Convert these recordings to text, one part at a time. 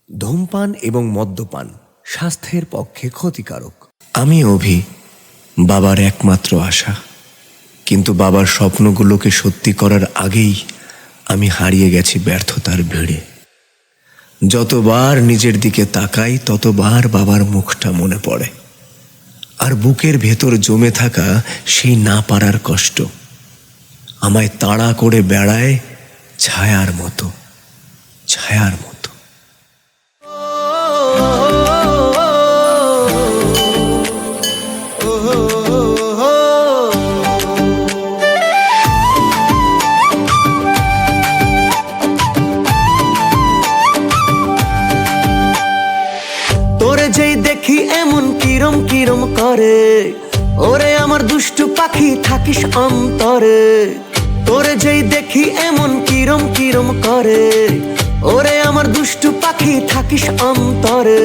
ধূমপান এবং মদ্যপান স্বাস্থ্যের পক্ষে ক্ষতিকারক। আমি অভি, বাবার একমাত্র আশা। কিন্তু বাবার স্বপ্নগুলোকে সত্যি করার আগেই আমি হারিয়ে গেছি ব্যর্থতার ভিড়ে। যতবার নিজের দিকে তাকাই ততবার বাবার মুখটা মনে পড়ে, আর বুকের ভেতর জমে থাকা সেই না পারার কষ্ট আমায় তাড়া করে বেড়ায় ছায়ার মতো, ছায়ার মতো। তোরে যেই দেখি এমন কিরম কিরম করে, ওরে আমার দুষ্টু পাখি থাকিস অন্তরে। তোরে যেই দেখি এমন কিরম কিরম করে, ওরে আমার দুষ্টু পাখি থাকিস অন্তরে।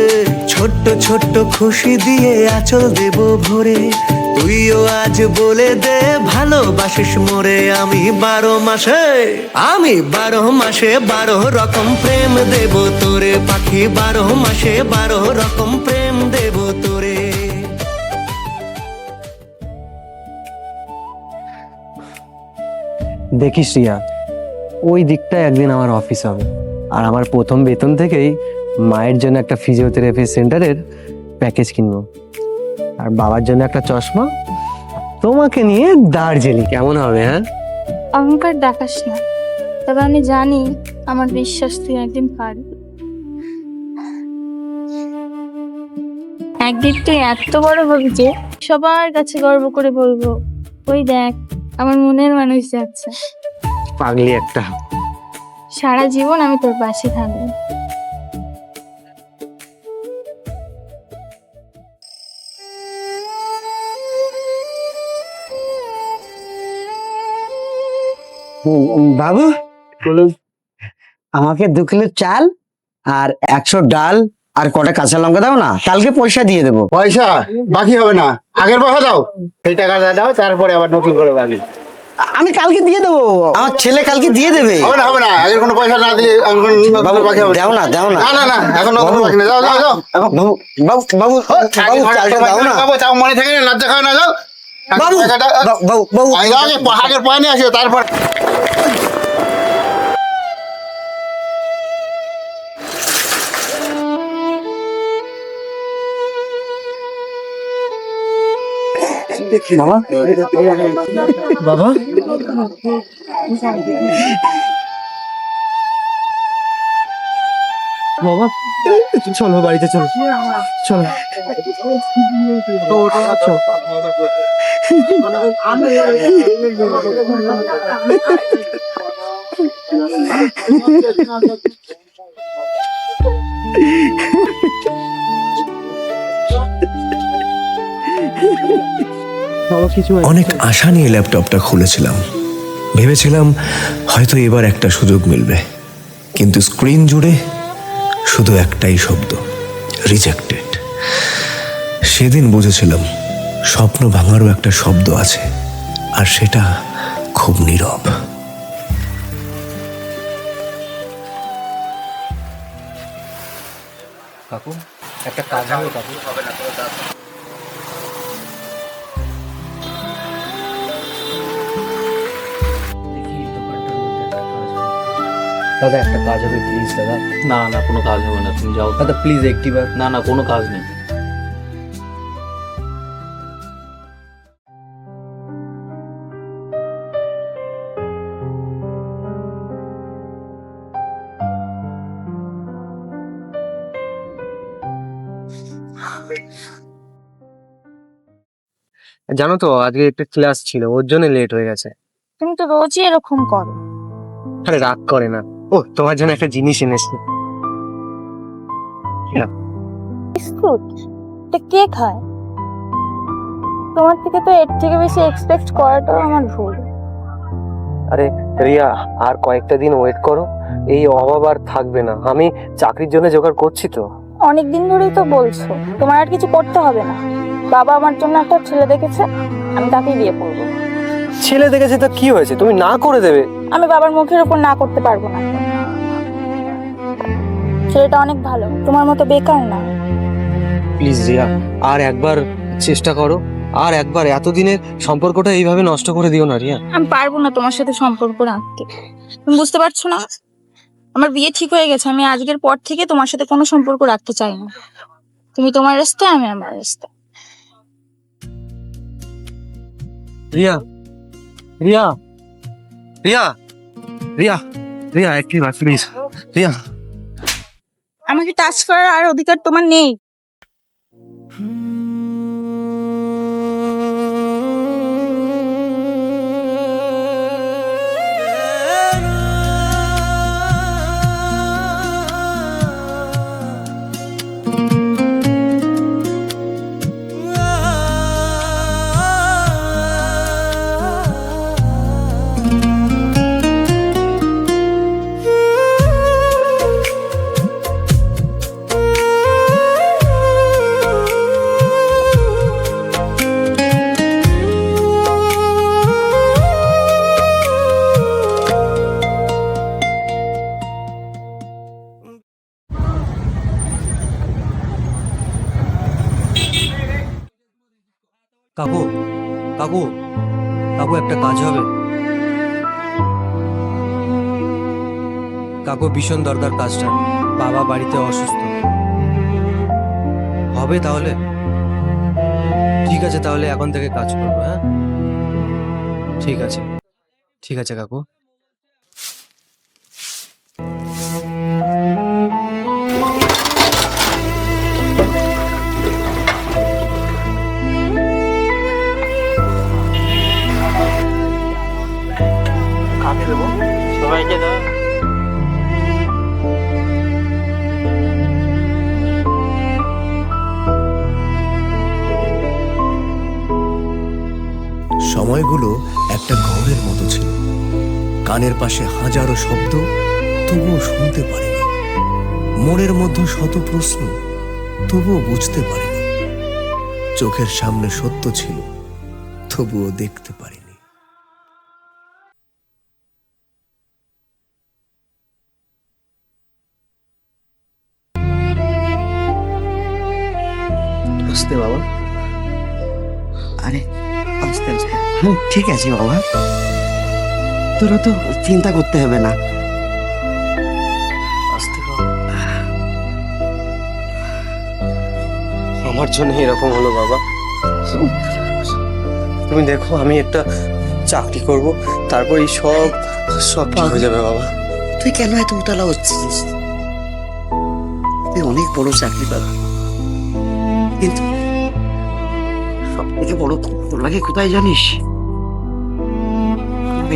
ছোট্ট ছোট্ট খুশি দিয়ে আঁচল দেব ভরে, তুইও আজ বলে দে ভালোবাসিস মোরে। আমি 12 মাসে 12 রকম প্রেম দেব তোরে পাখি, 12 মাসে 12 রকম প্রেম দেব তোরে। দেখিস রিয়া, ওই দিকটায় একদিন আমার অফিস হবে, আর আমার প্রথম বেতন থেকেই মায়ের জন্য একটা ফিজিওথেরাপি সেন্টারের প্যাকেজ কিনবো, আর বাবার জন্য একটা চশমা, তোমাকে নিয়ে দার্জিলিং। কেমন হবে? হ্যাঁ, অহংকার দেখাস না, তবে আমি জানি আমার বিশ্বাস তুই একদিন পারবি। একদিন তুই এত বড় হবি যে সবার কাছে গর্ব করে বলবো, ওই দেখ আমার মনের মানুষ যাচ্ছে। পাগলি একটা। সারা জীবন আমি তোর পাশে থাকবো। বাবু, আমাকে 2 কিলো চাল আর 100 ডাল আর কটা কাঁচা লঙ্কা দাও না, কালকে পয়সা দিয়ে দেবো। পয়সা বাকি হবে না, আগের পয়সা দাও, সেই টাকাটা দাও, তারপরে আবার নতুন করে বাকি। আমি কালকে দিয়ে দেবো, আমার ছেলে কালকে দিয়ে দেবে। হবে না, আগের কোনো পয়সা না দিলে বাবু বাকি হবে দাও না, দাও না। না না না, এখন নতুন বাকি না, যাও যাও যাও। বাবু বাবু বাবু চালটা দাও না। বাবু তাও মনে থাকে না, লজ্জা খাও না, যাও। বাবু বাবু বাবু আগের পয়সা নিয়ে আসো, তারপর বাবা বাবা বাবা চলো বাড়িতে, চলো চলো। অনেক আশা নিয়ে ল্যাপটপটা খুলেছিলাম, ভেবেছিলাম হয়তো এবার একটা সুযোগ মিলবে, কিন্তু স্ক্রিন জুড়ে শুধু একটাই শব্দ, রিজেক্টেড। সেদিন বুঝেছিলাম স্বপ্ন ভাঙারও একটা শব্দ আছে, আর সেটা খুব নীরব। কাকু একটা কাজ হবে কাকু। দাদা একটা কাজ হবে প্লিজ দাদা। না না, কোনো কাজ হবে না, তুমি যাও। দাদা প্লিজ একটিবার। না না, কোনো কাজ নেই। জানো তো আজকে একটা ক্লাস ছিল, ওর জন্য লেট হয়ে গেছে। তুমি তো রোজই এরকম করো। আরে রাগ করে না, ও তোমার জন্য একটা জিনিস এনেছি। বিস্কুট? এটা কে খায়? তোমার থেকে তো এর থেকে বেশি এক্সপেক্ট করাটাও আমার ভুল। আরে রিয়া, আর কয়েকটা দিন ওয়েট করো, এই অভাব আর থাকবে না। আমি চাকরির জন্য জোগাড় করছি তো। অনেকদিন ধরেই তো বলছো, তোমার আর কিছু করতে হবে না। বাবা আমার জন্য একটা ছেলে দেখেছে, আমি তাকেই বিয়ে করবো। ছেলে দেখেছে তো কি হয়েছে, তুমি না করে দেবে? আমি বাবার মুখের উপর না করতে পারবো না। ছেলেটা অনেক ভালো, তোমার মতো বেকার না। প্লিজ রিয়া, আর একবার চেষ্টা করো, আর একবার, এতদিনের সম্পর্কটা এইভাবে নষ্ট করে দিও না রিয়া। আমি পারবো না তোমার সাথে সম্পর্ক রাখতে, তুমি বুঝতে পারছো না? আমার বিয়ে ঠিক হয়ে গেছে, আমি আজকের পর থেকে তোমার সাথে কোনো সম্পর্ক রাখতে চাই না। তুমি তোমার রাস্তায়, আমি আমার রাস্তায়। রিয়া, রিয়া, রিয়া, রিয়া, রিয়া, একবার প্লিজ রিয়া। আমাকে টাচ করার আর অধিকার তোমার নেই। কাকু, কাকু, কাকু, একটা কাজ হবে? কাকু, ভীষণ দরকার কাজটা, বাবা বাড়িতে অসুস্থ। হবে তাহলে? ঠিক আছে, তাহলে এখন থেকে কাজ করবো। হ্যাঁ, ঠিক আছে, ঠিক আছে কাকু। সবাইকে দাও। সময়গুলো একটা ঘোরের মতো ছিল। কানের পাশে হাজারো শব্দ, তবুও শুনতে পারিনি। মনের মধ্যে শত প্রশ্ন, তবুও বুঝতে পারিনি। চোখের সামনে সত্য ছিল, তবুও দেখতে পারিনি। বুঝতে বাবা। আরে আস্তে আস্তে, ঠিক আছে বাবা, তোরা তো চিন্তা করতে হবে না। আসতে বাবা। আমার জন্য এরকম হলো বাবা। তুমি দেখো, আমি একটা চাকরি করব, তারপর এই সব সব ঠিক হয়ে যাবে বাবা। তুই কেন এত উতলা হচ্ছিস? তুই অনেক বড় চাকরি পাবি, কিন্তু সব থেকে বড় তোর লাগে কোথায় জানিস?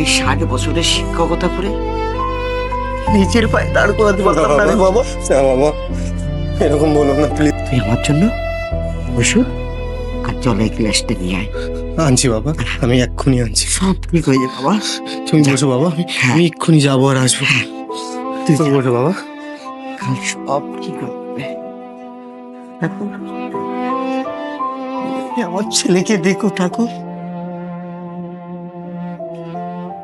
এই 60 বছরের শিক্ষকতা করে নিজের পায়ে দাঁড় করাতে পারলাম না রে বাবা। বাবা, এরকম বলো না প্লিজ। তুই আমার জন্য ওষুধ আর জলের গ্লাসটা নিয়ে আয়। আনছি বাবা, আমি এক্ষুনি আনছি। সব ঠিক হয়ে যাবে বাবা। তুমি বসো বাবা, আমি এক্ষুনি যাবো আর আসবো। তুই বসো বাবা। কাল সব ঠিক হবে। ঠাকুর, আমার ছেলেকে দেখো ঠাকুর,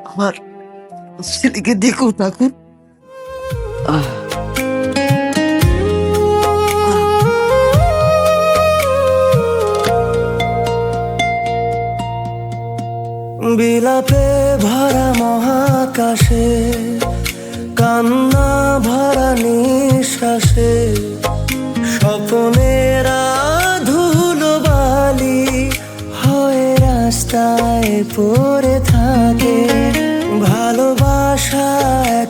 আমার ছেলেকে দেখো ঠাকুর। বিলাপে ভরা মহাকাশে, কান্না ভরা নিঃশ্বাসে, স্বপ্নেরা ধুলোবালি হয়ে রাস্তায় পড়ে থাকে। ভালোবাসা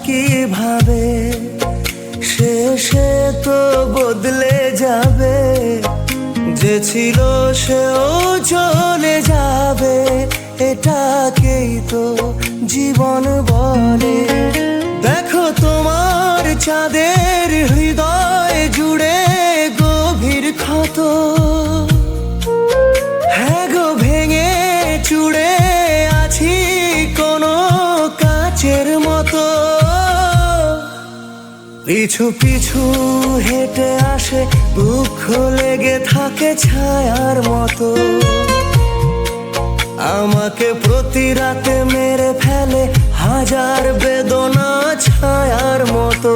কিভাবে শেষে তো বদলে যাবে, যে ছিল সেও চলে যাবে, এটাকেই তো জীবন বলে। দেখো তোমার চাঁদের হৃদয় জুড়ে গভীর ক্ষত, হ্যাঁ গো ভেঙে চুড়ে আছি কোনো কাচের মতো। পিছু পিছু হেঁটে আসে, দুঃখ লেগে থাকে ছায়ার মতো, আমাকে প্রতি রাতে মেরে ফেলে হাজার বেদনা ছায়ার মতো।